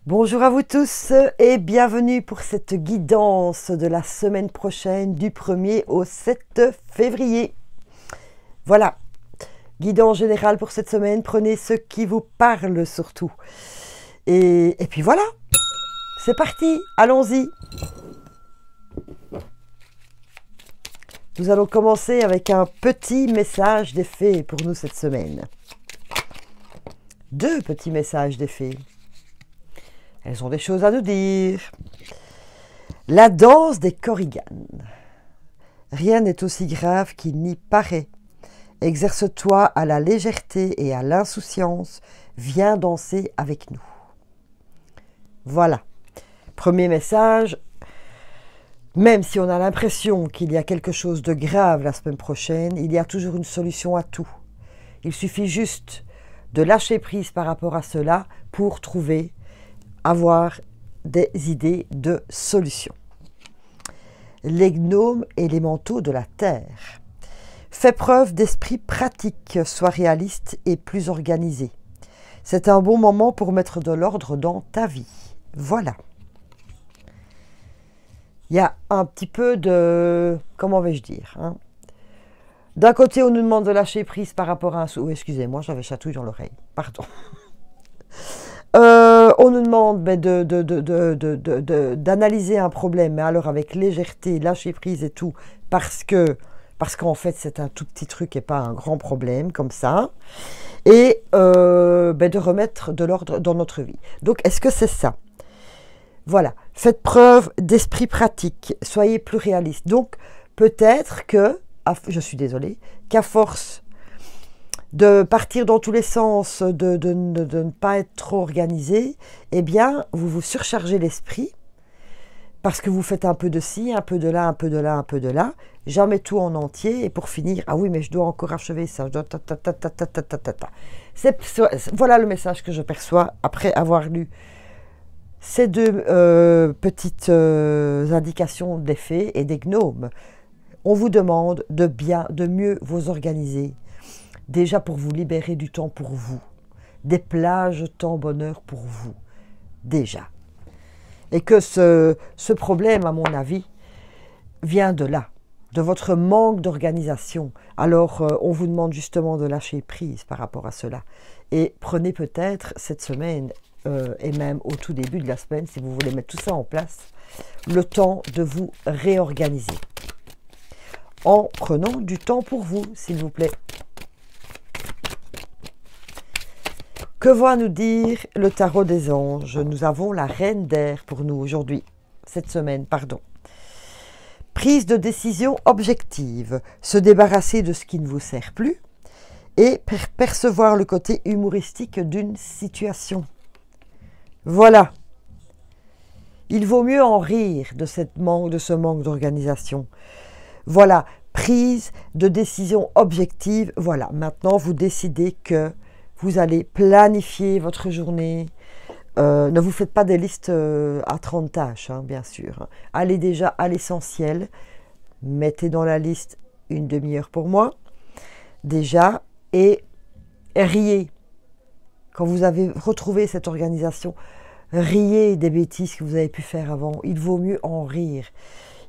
Bonjour à vous tous et bienvenue pour cette guidance de la semaine prochaine du 1er au 7 février. Voilà, guidance générale pour cette semaine, prenez ce qui vous parle surtout. Et puis voilà, c'est parti, allons-y. Nous allons commencer avec un petit message des fées pour nous cette semaine. Deux petits messages des fées. Elles ont des choses à nous dire. La danse des Korrigan. Rien n'est aussi grave qu'il n'y paraît. Exerce-toi à la légèreté et à l'insouciance. Viens danser avec nous. Voilà. Premier message. Même si on a l'impression qu'il y a quelque chose de grave la semaine prochaine, il y a toujours une solution à tout. Il suffit juste de lâcher prise par rapport à cela pour avoir des idées de solutions. Les gnomes élémentaux de la terre. Fais preuve d'esprit pratique, sois réaliste et plus organisé. C'est un bon moment pour mettre de l'ordre dans ta vie. Voilà. Il y a un petit peu de... Comment vais-je dire hein. D'un côté, on nous demande de lâcher prise par rapport à un... Oh, excusez-moi, j'avais chatouille dans l'oreille. Pardon. On nous demande d'analyser un problème, mais alors avec légèreté, lâcher prise et tout, parce qu'en fait c'est un tout petit truc et pas un grand problème comme ça, et de remettre de l'ordre dans notre vie. Donc est-ce que c'est ça? Voilà, faites preuve d'esprit pratique, soyez plus réaliste. Donc peut-être que, je suis désolée, qu'à force de partir dans tous les sens, de ne pas être trop organisé, eh bien, vous vous surchargez l'esprit parce que vous faites un peu de ci, un peu de là, un peu de là, un peu de là, jamais tout en entier, et pour finir, ah oui, mais je dois encore achever ça, je dois Voilà le message que je perçois après avoir lu ces deux petites indications des fées et des gnomes. On vous demande de mieux vous organiser. Déjà pour vous libérer du temps pour vous. Des plages temps bonheur pour vous. Déjà. Et que ce problème, à mon avis, vient de là. De votre manque d'organisation. Alors, on vous demande justement de lâcher prise par rapport à cela. Et prenez peut-être cette semaine, et même au tout début de la semaine, si vous voulez mettre tout ça en place, le temps de vous réorganiser. En prenant du temps pour vous, s'il vous plaît. Que va nous dire le tarot des anges? Nous avons la reine d'air pour nous aujourd'hui, cette semaine, pardon. Prise de décision objective, se débarrasser de ce qui ne vous sert plus et percevoir le côté humoristique d'une situation. Voilà. Il vaut mieux en rire de ce manque d'organisation. Voilà, prise de décision objective. Voilà, maintenant vous décidez que vous allez planifier votre journée. Ne vous faites pas des listes à 30 tâches, hein, bien sûr. Allez déjà à l'essentiel. Mettez dans la liste une demi-heure pour moi, déjà, et riez. Quand vous avez retrouvé cette organisation, riez des bêtises que vous avez pu faire avant. Il vaut mieux en rire.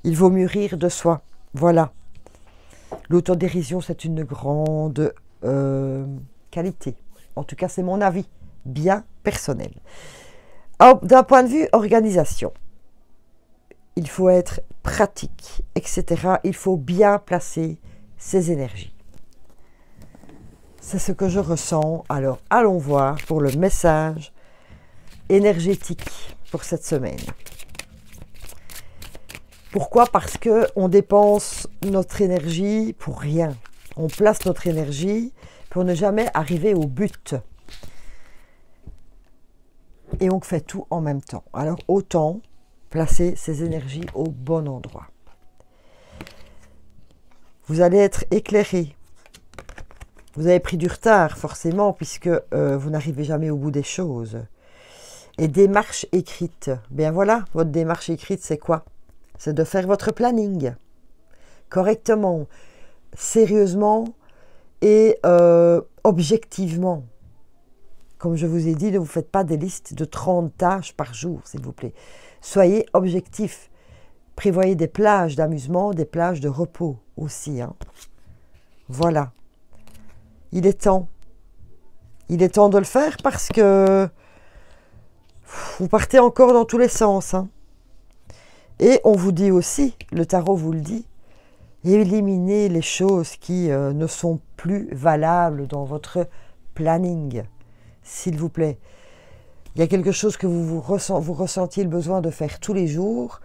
Il vaut mieux rire de soi. Voilà. L'autodérision, c'est une grande qualité. En tout cas, c'est mon avis, bien personnel. D'un point de vue organisation, il faut être pratique, etc. Il faut bien placer ses énergies. C'est ce que je ressens. Alors, allons voir pour le message énergétique pour cette semaine. Pourquoi? Parce qu'on dépense notre énergie pour rien. On place notre énergie pour ne jamais arriver au but. Et on fait tout en même temps. Alors autant placer ses énergies au bon endroit. Vous allez être éclairé. Vous avez pris du retard forcément puisque vous n'arrivez jamais au bout des choses. Et démarche écrite. Bien voilà, votre démarche écrite c'est quoi? C'est de faire votre planning correctement, sérieusement et objectivement. Comme je vous ai dit, ne vous faites pas des listes de 30 tâches par jour, s'il vous plaît. Soyez objectifs. Prévoyez des plages d'amusement, des plages de repos aussi. Hein. Voilà. Il est temps. Il est temps de le faire parce que vous partez encore dans tous les sens. Hein. Et on vous dit aussi, le tarot vous le dit, éliminez les choses qui ne sont plus valables dans votre planning, s'il vous plaît. Il y a quelque chose que vous ressentiez le besoin de faire tous les jours,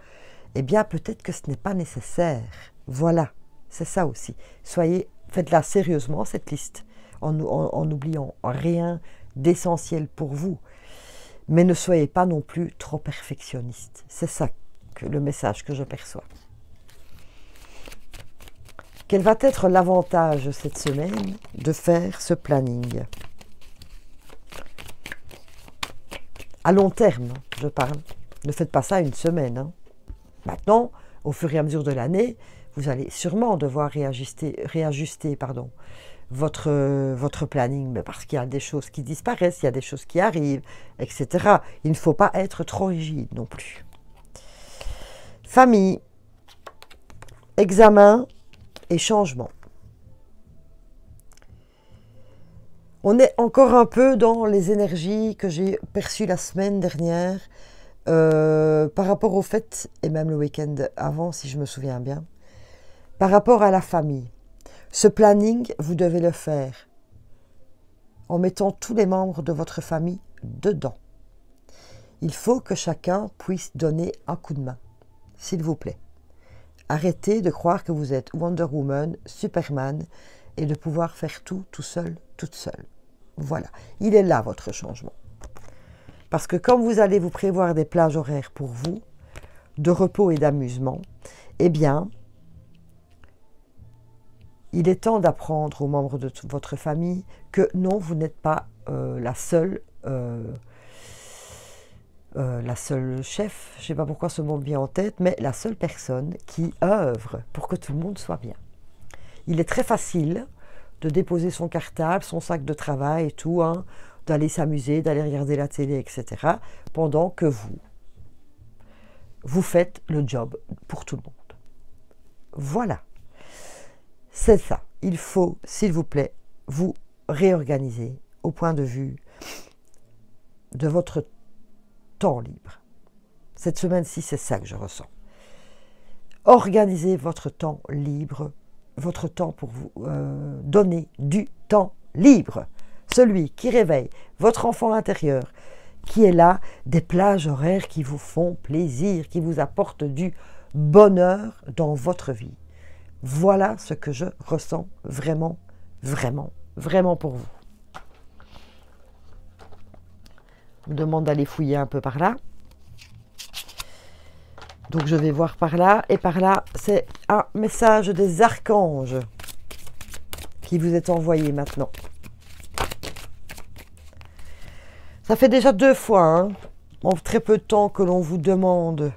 eh bien peut-être que ce n'est pas nécessaire. Voilà, c'est ça aussi. Faites-la sérieusement, cette liste, en n'oubliant rien d'essentiel pour vous. Mais ne soyez pas non plus trop perfectionniste. C'est ça le message que je perçois. Quel va être l'avantage cette semaine de faire ce planning? À long terme, je parle. Ne faites pas ça une semaine. Hein. Maintenant, au fur et à mesure de l'année, vous allez sûrement devoir réajuster votre planning, mais parce qu'il y a des choses qui disparaissent, il y a des choses qui arrivent, etc. Il ne faut pas être trop rigide non plus. Famille, examen et changement. On est encore un peu dans les énergies que j'ai perçues la semaine dernière, par rapport au fait, et même le week-end avant, si je me souviens bien, par rapport à la famille. Ce planning, vous devez le faire en mettant tous les membres de votre famille dedans. Il faut que chacun puisse donner un coup de main, s'il vous plaît. Arrêtez de croire que vous êtes Wonder Woman, Superman, et de pouvoir faire tout seul, toute seule. Voilà, il est là votre changement. Parce que comme vous allez vous prévoir des plages horaires pour vous, de repos et d'amusement, eh bien, il est temps d'apprendre aux membres de votre famille que non, vous n'êtes pas la seule chef, je ne sais pas pourquoi ce mot me vient en tête, mais la seule personne qui œuvre pour que tout le monde soit bien. Il est très facile de déposer son cartable, son sac de travail et tout, hein, d'aller s'amuser, d'aller regarder la télé, etc., pendant que vous faites le job pour tout le monde. Voilà. C'est ça. Il faut, s'il vous plaît, vous réorganiser au point de vue de votre temps libre. Cette semaine-ci, c'est ça que je ressens. Organisez votre temps libre, votre temps pour vous donner du temps libre. Celui qui réveille votre enfant intérieur, qui est là, des plages horaires qui vous font plaisir, qui vous apportent du bonheur dans votre vie. Voilà ce que je ressens vraiment, vraiment, vraiment pour vous. On me demande d'aller fouiller un peu par là. Donc je vais voir par là. Et par là, c'est un message des archanges qui vous est envoyé maintenant. Ça fait déjà 2 fois, hein, en très peu de temps, que l'on vous demande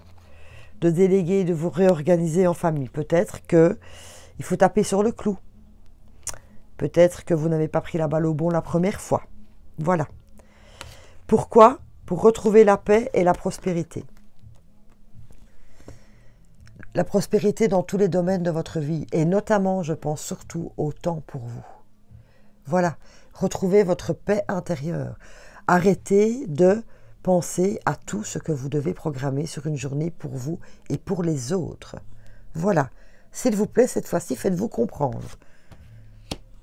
de déléguer, de vous réorganiser en famille. Peut-être qu'il faut taper sur le clou. Peut-être que vous n'avez pas pris la balle au bon la première fois. Voilà. Pourquoi? Pour retrouver la paix et la prospérité. La prospérité dans tous les domaines de votre vie. Et notamment, je pense surtout au temps pour vous. Voilà. Retrouvez votre paix intérieure. Arrêtez de penser à tout ce que vous devez programmer sur une journée pour vous et pour les autres. Voilà. S'il vous plaît, cette fois-ci, faites-vous comprendre.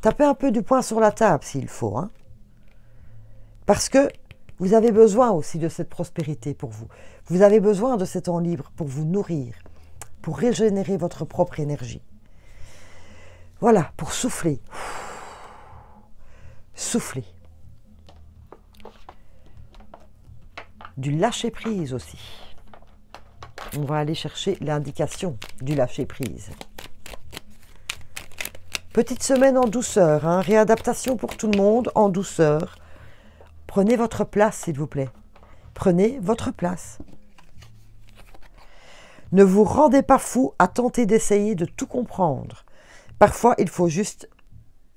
Tapez un peu du poing sur la table s'il faut. Hein. Parce que vous avez besoin aussi de cette prospérité pour vous. Vous avez besoin de cet temps libre pour vous nourrir, pour régénérer votre propre énergie. Voilà, pour souffler. Souffler. Du lâcher-prise aussi. On va aller chercher l'indication du lâcher-prise. Petite semaine en douceur, hein, réadaptation pour tout le monde en douceur. Prenez votre place, s'il vous plaît. Prenez votre place. Ne vous rendez pas fou à tenter d'essayer de tout comprendre. Parfois, il faut juste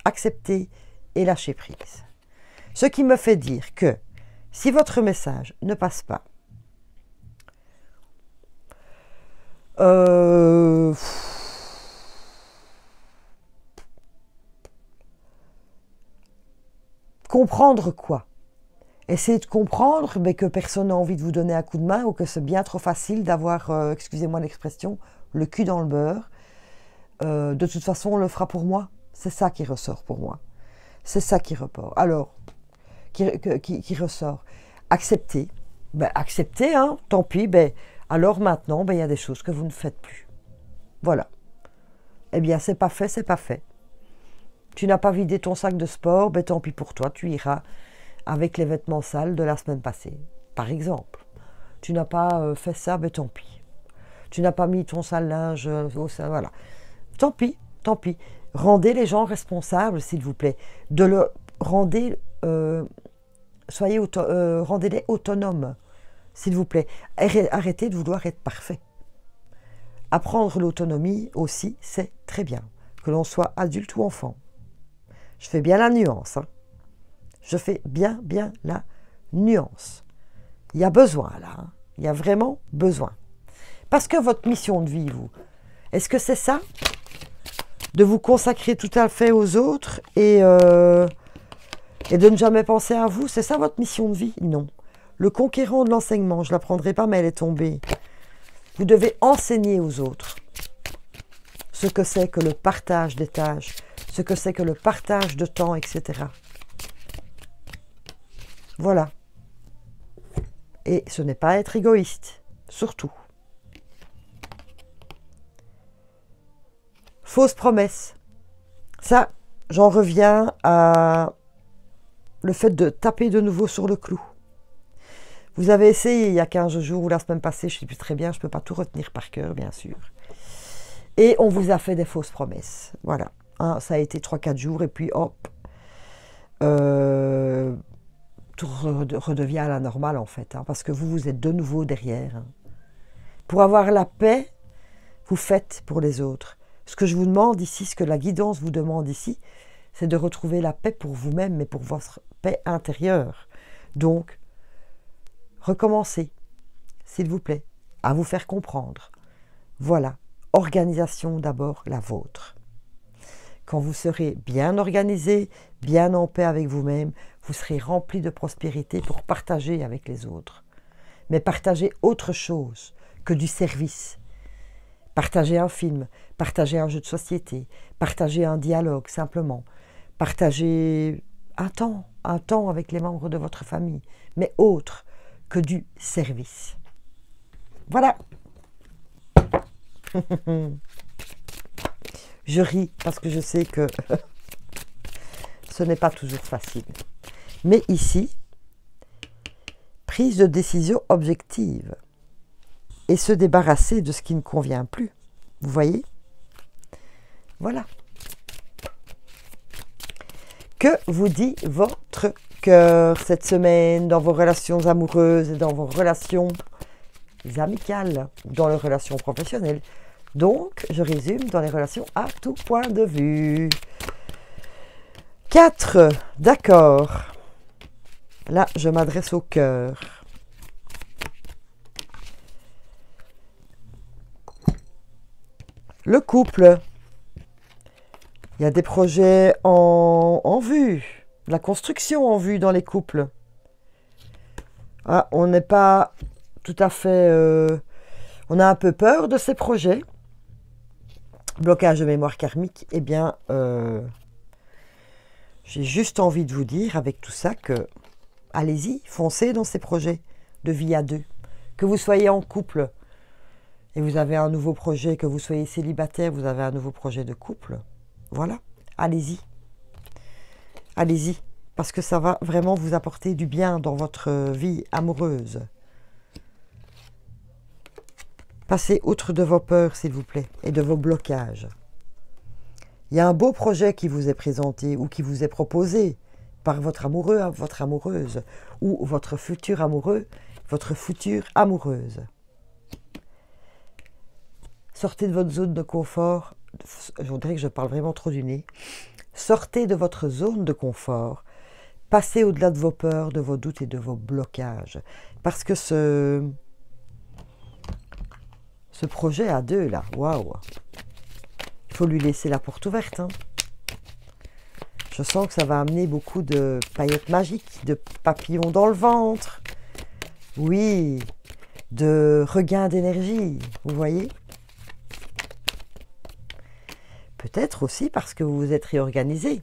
accepter et lâcher prise. Ce qui me fait dire que si votre message ne passe pas, comprendre quoi? Essayez de comprendre mais que personne n'a envie de vous donner un coup de main ou que c'est bien trop facile d'avoir, excusez-moi l'expression, le cul dans le beurre. De toute façon, on le fera pour moi. C'est ça qui ressort pour moi. C'est ça qui ressort. Alors, qui ressort. Accepter. Ben, accepter, hein, tant pis. Ben, alors maintenant, ben, y a des choses que vous ne faites plus. Voilà. Eh bien, c'est pas fait, c'est pas fait. Tu n'as pas vidé ton sac de sport, ben tant pis pour toi, tu iras avec les vêtements sales de la semaine passée, par exemple. Tu n'as pas fait ça, ben tant pis. Tu n'as pas mis ton sale linge au sein, voilà. Tant pis, tant pis. Rendez les gens responsables, s'il vous plaît. Rendez-les autonomes, s'il vous plaît. Arrêtez de vouloir être parfait. Apprendre l'autonomie aussi, c'est très bien. Que l'on soit adulte ou enfant. Je fais bien la nuance. Hein. Je fais bien la nuance. Il y a besoin là. Hein. Il y a vraiment besoin. Parce que votre mission de vie, vous, est-ce que c'est ça? De vous consacrer tout à fait aux autres et de ne jamais penser à vous? C'est ça votre mission de vie? Non. Le conquérant de l'enseignement, je ne la prendrai pas, mais elle est tombée. Vous devez enseigner aux autres ce que c'est que le partage des tâches, ce que c'est que le partage de temps, etc. Voilà. Et ce n'est pas être égoïste, surtout. Fausse promesse. Ça, j'en reviens à le fait de taper de nouveau sur le clou. Vous avez essayé il y a 15 jours ou la semaine passée, je ne sais plus très bien, je ne peux pas tout retenir par cœur, bien sûr. Et on vous a fait des fausses promesses. Voilà. Hein, ça a été 3-4 jours et puis hop, tout redevient à la normale en fait. Hein, parce que vous êtes de nouveau derrière. Hein. Pour avoir la paix, vous faites pour les autres. Ce que je vous demande ici, ce que la guidance vous demande ici, c'est de retrouver la paix pour vous-même, mais pour votre paix intérieure. Donc, recommencez, s'il vous plaît, à vous faire comprendre. Voilà, organisation d'abord la vôtre. Quand vous serez bien organisé, bien en paix avec vous-même, vous serez rempli de prospérité pour partager avec les autres. Mais partager autre chose que du service. Partager un film, partager un jeu de société, partager un dialogue simplement, partager un temps avec les membres de votre famille, mais autre que du service. Voilà. Je ris parce que je sais que ce n'est pas toujours facile. Mais ici, prise de décision objective. Et se débarrasser de ce qui ne convient plus. Vous voyez? Voilà. Que vous dit votre cœur cette semaine dans vos relations amoureuses et dans vos relations amicales, dans les relations professionnelles? Donc, je résume, dans les relations à tout point de vue. 4, d'accord. Là, je m'adresse au cœur. Le couple, il y a des projets en vue, la construction en vue dans les couples. Ah, on n'est pas tout à fait... on a un peu peur de ces projets. Blocage de mémoire karmique, eh bien, j'ai juste envie de vous dire avec tout ça que allez-y, foncez dans ces projets de vie à deux. Que vous soyez en couple, et vous avez un nouveau projet, que vous soyez célibataire, vous avez un nouveau projet de couple, voilà, allez-y. Allez-y, parce que ça va vraiment vous apporter du bien dans votre vie amoureuse. Passez outre de vos peurs, s'il vous plaît, et de vos blocages. Il y a un beau projet qui vous est présenté ou qui vous est proposé par votre amoureux, votre amoureuse, ou votre futur amoureux, votre future amoureuse. Sortez de votre zone de confort. Je voudrais que je parle vraiment trop du nez. Sortez de votre zone de confort Passez au-delà de vos peurs, de vos doutes et de vos blocages. Parce que ce projet à deux, là, waouh, il faut lui laisser la porte ouverte. Hein. Je sens que ça va amener beaucoup de paillettes magiques, de papillons dans le ventre. Oui, de regain d'énergie, vous voyez? Peut-être aussi parce que vous vous êtes réorganisé.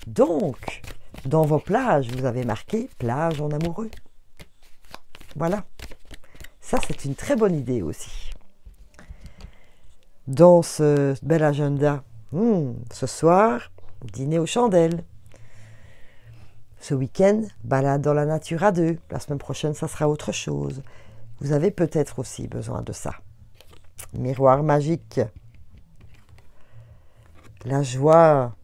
Donc, dans vos plages, vous avez marqué « plage en amoureux ». Voilà. Ça, c'est une très bonne idée aussi. Dans ce bel agenda, ce soir, dîner aux chandelles. Ce week-end, balade dans la nature à deux. La semaine prochaine, ça sera autre chose. Vous avez peut-être aussi besoin de ça. Miroir magique. La joie.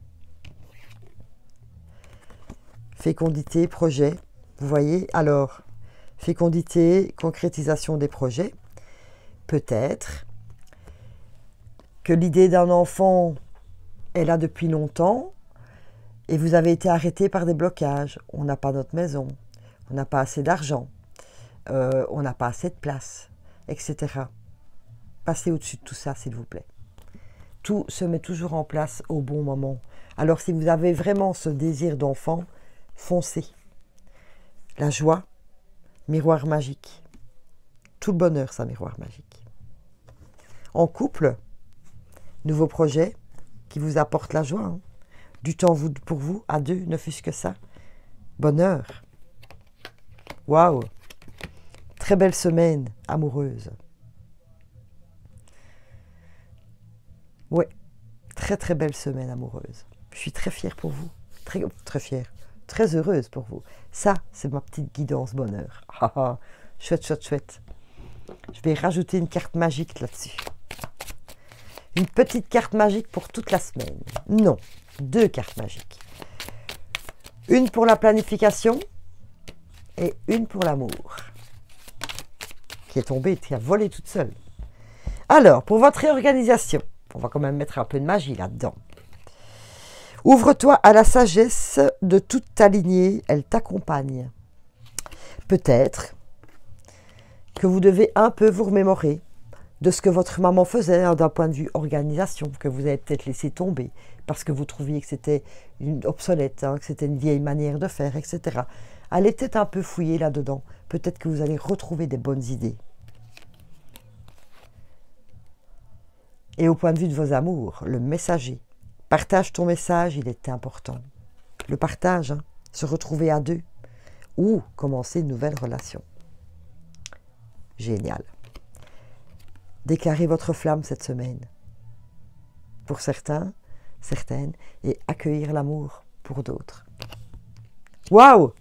Fécondité, projet. Vous voyez? Alors, fécondité, concrétisation des projets. Peut-être que l'idée d'un enfant est là depuis longtemps et vous avez été arrêté par des blocages. On n'a pas notre maison, on n'a pas assez d'argent, on n'a pas assez de place, etc. Passez au-dessus de tout ça, s'il vous plaît. Tout se met toujours en place au bon moment. Alors, si vous avez vraiment ce désir d'enfant, foncez. La joie, miroir magique. Tout le bonheur, ça, miroir magique. En couple, nouveau projet qui vous apporte la joie. Hein. Du temps pour vous, à deux, ne fût-ce que ça. Bonheur. Waouh. Très belle semaine amoureuse. Ouais, très très belle semaine amoureuse. Je suis très fière pour vous. Très fière. Très heureuse pour vous. Ça, c'est ma petite guidance bonheur. Chouette, chouette, chouette. Je vais rajouter une carte magique là-dessus. Une petite carte magique pour toute la semaine. Non, 2 cartes magiques. Une pour la planification et une pour l'amour. Qui est tombée, qui a volé toute seule. Alors, pour votre réorganisation, on va quand même mettre un peu de magie là-dedans. Ouvre-toi à la sagesse de toute ta lignée, elle t'accompagne. Peut-être que vous devez un peu vous remémorer de ce que votre maman faisait hein, d'un point de vue organisation, que vous avez peut-être laissé tomber parce que vous trouviez que c'était obsolète, hein, que c'était une vieille manière de faire, etc. Allez peut-être un peu fouiller là-dedans. Peut-être que vous allez retrouver des bonnes idées. Et au point de vue de vos amours, le messager. Partage ton message, il est important. Le partage, hein, se retrouver à deux ou commencer une nouvelle relation. Génial. Déclarez votre flamme cette semaine. Pour certains, certaines, et accueillir l'amour pour d'autres. Waouh!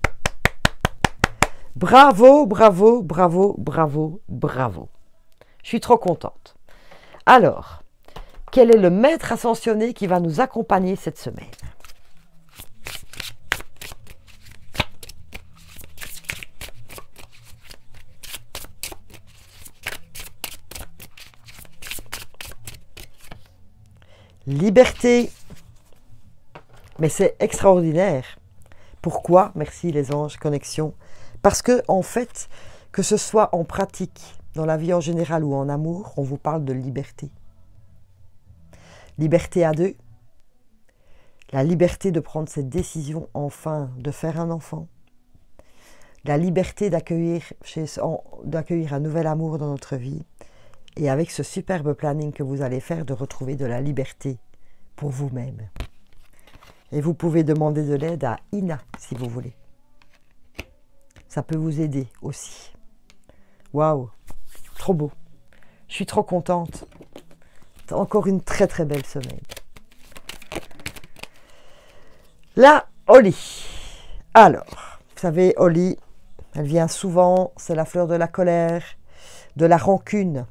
Bravo, bravo, bravo, bravo, bravo. Je suis trop contente. Alors, quel est le maître ascensionné qui va nous accompagner cette semaine? Liberté. Mais c'est extraordinaire. Pourquoi? Merci les anges, connexion. Parce que, en fait, que ce soit en pratique, dans la vie en général ou en amour, on vous parle de liberté. Liberté à deux. La liberté de prendre cette décision, enfin, de faire un enfant. La liberté d'accueillir un nouvel amour dans notre vie. Et avec ce superbe planning que vous allez faire, de retrouver de la liberté pour vous-même. Et vous pouvez demander de l'aide à Ina, si vous voulez. Ça peut vous aider aussi. Waouh, trop beau. Je suis trop contente. Encore une très très belle semaine. La Holly. Alors, vous savez, Holly, elle vient souvent, c'est la fleur de la colère, de la rancune,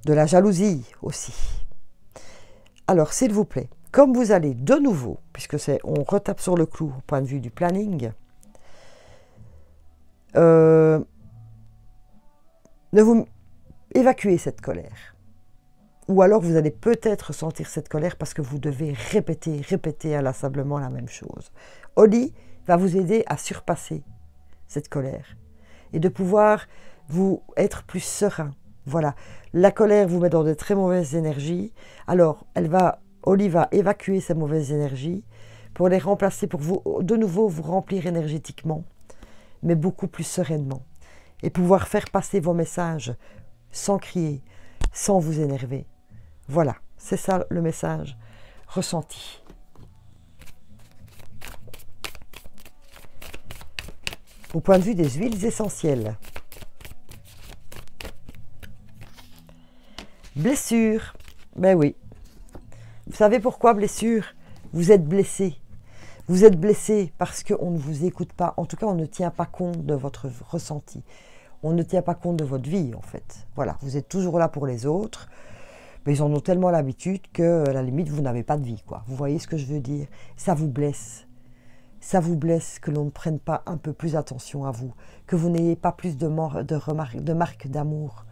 de la jalousie aussi. Alors, s'il vous plaît, comme vous allez de nouveau, puisque on retape sur le clou au point de vue du planning, évacuez cette colère. Ou alors vous allez peut-être sentir cette colère parce que vous devez répéter inlassablement la même chose. Holly, va vous aider à surpasser cette colère et de pouvoir vous être plus serein. Voilà, la colère vous met dans de très mauvaises énergies. Alors, Oli va évacuer ces mauvaises énergies pour les remplacer, pour vous, de nouveau vous remplir énergétiquement, mais beaucoup plus sereinement. Et pouvoir faire passer vos messages sans crier, sans vous énerver. Voilà, c'est ça le message ressenti. Au point de vue des huiles essentielles. Blessure. Ben oui. Vous savez pourquoi blessure? Vous êtes blessé. Vous êtes blessé parce qu'on ne vous écoute pas. En tout cas, on ne tient pas compte de votre ressenti. On ne tient pas compte de votre vie, en fait. Voilà, vous êtes toujours là pour les autres. Mais ils en ont tellement l'habitude que, à la limite, vous n'avez pas de vie, quoi. Vous voyez ce que je veux dire? Ça vous blesse. Ça vous blesse que l'on ne prenne pas un peu plus attention à vous. Que vous n'ayez pas plus de marques d'amour,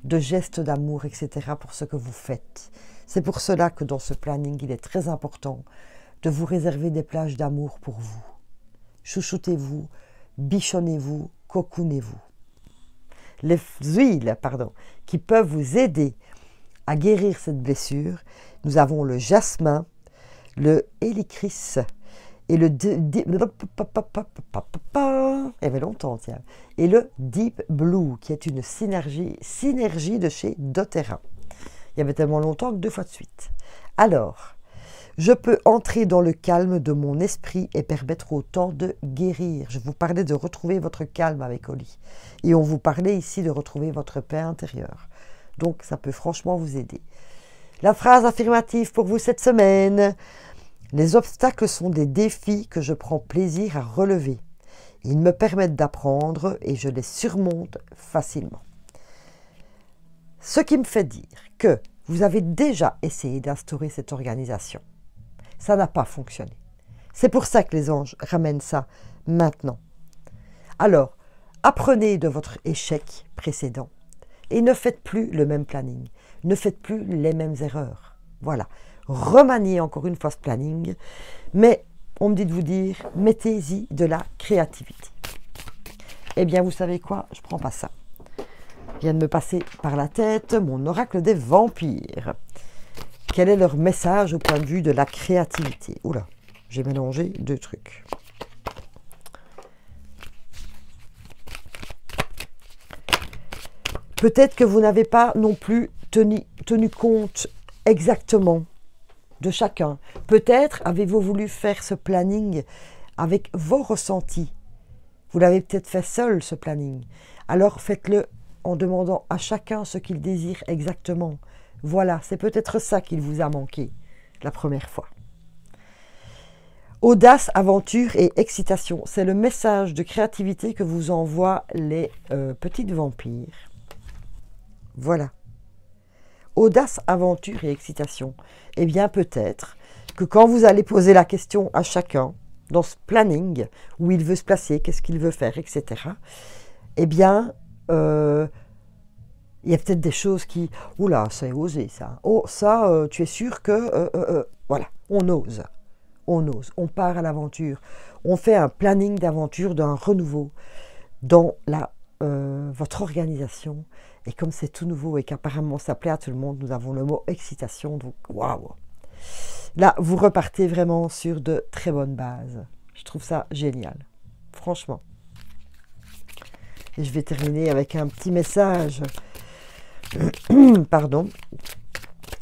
de gestes d'amour, etc. pour ce que vous faites. C'est pour cela que dans ce planning, il est très important de vous réserver des plages d'amour pour vous. Chouchoutez-vous, bichonnez-vous, cocoonez-vous. Les huiles, qui peuvent vous aider à guérir cette blessure, nous avons le jasmin, le hélicris et le et le Deep Blue, qui est une synergie de chez doTERRA. Il y avait tellement longtemps que 2 fois de suite. Alors, je peux entrer dans le calme de mon esprit et permettre au temps de guérir. Je vous parlais de retrouver votre calme avec Oli. Et on vous parlait ici de retrouver votre paix intérieure. Donc, ça peut franchement vous aider. La phrase affirmative pour vous cette semaine. Les obstacles sont des défis que je prends plaisir à relever. Ils me permettent d'apprendre et je les surmonte facilement. Ce qui me fait dire que vous avez déjà essayé d'instaurer cette organisation. Ça n'a pas fonctionné. C'est pour ça que les anges ramènent ça maintenant. Alors, apprenez de votre échec précédent et ne faites plus le même planning. Ne faites plus les mêmes erreurs. Voilà. Remaniez encore une fois ce planning, mais on me dit de vous dire, mettez-y de la créativité. Eh bien, vous savez quoi? Je ne prends pas ça. Vient de me passer par la tête mon oracle des vampires. Quel est leur message au point de vue de la créativité? Oula, j'ai mélangé 2 trucs. Peut-être que vous n'avez pas non plus tenu compte exactement de chacun. Peut-être avez-vous voulu faire ce planning avec vos ressentis. Vous l'avez peut-être fait seul, ce planning. Alors faites-le en demandant à chacun ce qu'il désire exactement. Voilà, c'est peut-être ça qu'il vous a manqué la première fois. Audace, aventure et excitation. C'est le message de créativité que vous envoient les petites vampires. Voilà. Audace, aventure et excitation. Eh bien, peut-être que quand vous allez poser la question à chacun, dans ce planning, où il veut se placer, qu'est-ce qu'il veut faire, etc., eh bien, il y a peut-être des choses qui... Oula, c'est osé, ça. Oh, ça, tu es sûr que... voilà, on ose. On ose. On part à l'aventure. On fait un planning d'aventure, d'un renouveau dans votre organisation. Et comme c'est tout nouveau et qu'apparemment ça plaît à tout le monde, nous avons le mot excitation. Donc, waouh! Là, vous repartez vraiment sur de très bonnes bases. Je trouve ça génial. Franchement. Et je vais terminer avec un petit message... pardon,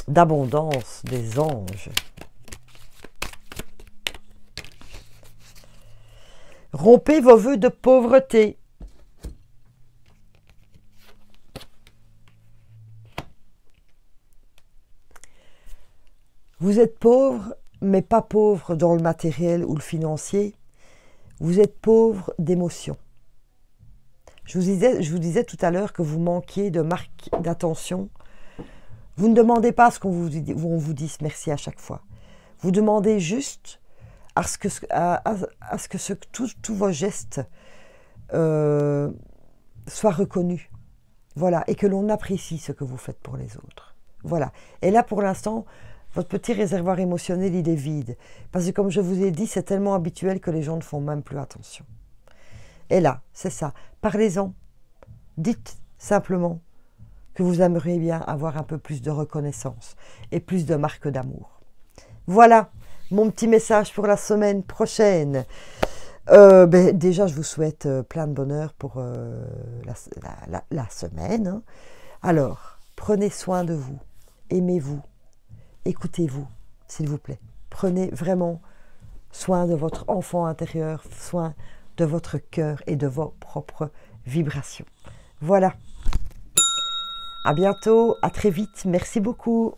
d'abondance des anges. Rompez vos vœux de pauvreté. Vous êtes pauvre, mais pas pauvre dans le matériel ou le financier. Vous êtes pauvre d'émotions. Je vous disais tout à l'heure que vous manquiez de marque d'attention. Vous ne demandez pas à ce qu'on vous dise merci à chaque fois. Vous demandez juste à ce que tous vos gestes soient reconnus. Voilà, et que l'on apprécie ce que vous faites pour les autres. Voilà. Et là, pour l'instant, Votre petit réservoir émotionnel, il est vide. Parce que comme je vous ai dit, c'est tellement habituel que les gens ne font même plus attention. Et là, c'est ça. Parlez-en. Dites simplement que vous aimeriez bien avoir un peu plus de reconnaissance et plus de marques d'amour. Voilà mon petit message pour la semaine prochaine. Déjà, je vous souhaite plein de bonheur pour la semaine. Hein. Alors, prenez soin de vous, aimez-vous, écoutez-vous, s'il vous plaît. Prenez vraiment soin de votre enfant intérieur, soin de votre cœur et de vos propres vibrations. Voilà. À bientôt, à très vite. Merci beaucoup.